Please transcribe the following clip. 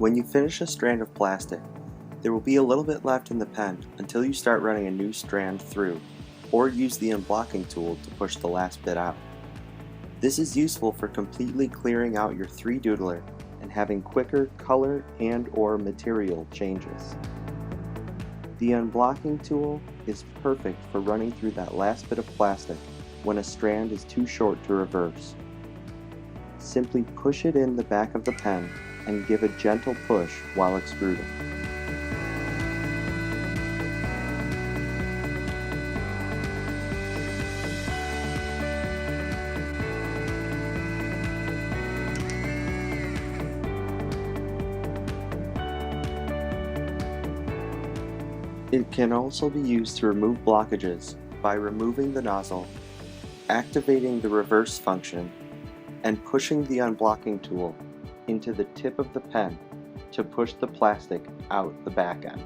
When you finish a strand of plastic, there will be a little bit left in the pen until you start running a new strand through, or use the unblocking tool to push the last bit out. This is useful for completely clearing out your 3Doodler and having quicker color and/or material changes. The unblocking tool is perfect for running through that last bit of plastic when a strand is too short to reverse. Simply push it in the back of the pen and give a gentle push while extruding. It can also be used to remove blockages by removing the nozzle, activating the reverse function, and pushing the unblocking tool into the tip of the pen to push the plastic out the back end.